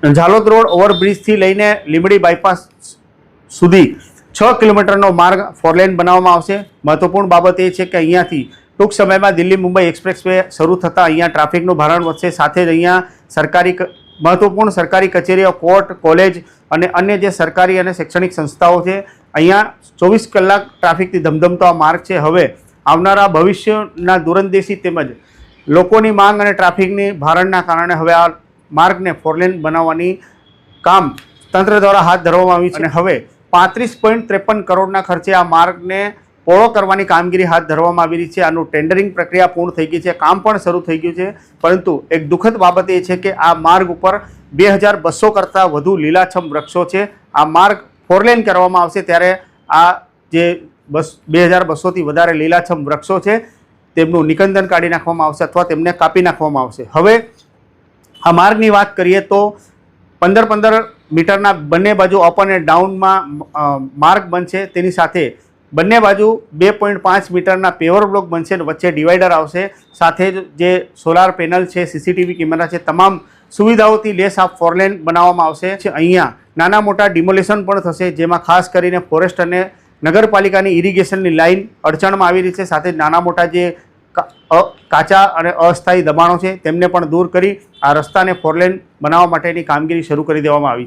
Jhalod road ઓવરબ્રિજથી લઈને Limbdi bypass સુધી 6 કિલોમીટરનો માર્ગ ફોરલેન બનાવવામાં આવશે। મહત્વપૂર્ણ બાબત એ છે કે અહીંયાથી ટૂંક સમયમાં દિલ્હી મુંબઈ એક્સપ્રેસ વે શરૂ થતાં અહીંયા ટ્રાફિકનું ભારણ વધશે। સાથે જ અહીંયા મહત્વપૂર્ણ સરકારી કચેરીઓ, કોર્ટ, કોલેજ અને અન્ય જે સરકારી અને શૈક્ષણિક સંસ્થાઓ છે અહીંયા 24 કલાક ટ્રાફિકથી ધમધમતો આ માર્ગ છે। હવે આવનારા ભવિષ્યના દૂરંદેશી તેમજ લોકોની માંગ અને ટ્રાફિકની ભારણના કારણે હવે આ માર્ગને ફોરલેન બનાવવાની કામ તંત્ર દ્વારા હાથ ધરવામાં આવી છે અને હવે 35.53 કરોડના ખર્ચે આ માર્ગને પહોળો કરવાની કામગીરી હાથ ધરવામાં આવી રહી છે। આનું ટેન્ડરિંગ પ્રક્રિયા પૂર્ણ થઈ ગઈ છે, કામ પણ શરૂ થઈ ગયું છે। પરંતુ એક દુઃખદ બાબત એ છે કે આ માર્ગ ઉપર 2200 કરતાં વધુ લીલાછમ વૃક્ષો છે। આ માર્ગ ફોરલેન કરવામાં આવશે ત્યારે આ જે 2200થી વધારે લીલાછમ વૃક્ષો છે તેમનું નિકંદન કાઢી નાખવામાં આવશે અથવા તેમને કાપી નાખવામાં આવશે। હવે આ માર્ગની વાત કરીએ તો 15 મીટરના બંને બાજુ અપ અને ડાઉનમાં માર્ગ બનશે। તેની સાથે બંને બાજુ 2.5 મીટરના પેવર બ્લોક બનશે અને વચ્ચે ડિવાઈડર આવશે। સાથે જ જે સોલાર પેનલ છે, CCTV કેમેરા છે, તમામ સુવિધાઓથી લેસ આ ફોરલેન બનાવવામાં આવશે। અહીંયા નાના મોટા ડિમોલેશન પણ થશે, જેમાં ખાસ કરીને ફોરેસ્ટ અને નગરપાલિકાની ઇરિગેશનની લાઇન અડચણમાં આવી રહી છે। સાથે જ નાના મોટા જે કાચા અને અસ્થાયી દબાણો છે તેમને પણ દૂર કરી આ રસ્તાને ફોરલેન બનાવવા માટેની કામગીરી શરૂ કરી દેવામાં આવી છે।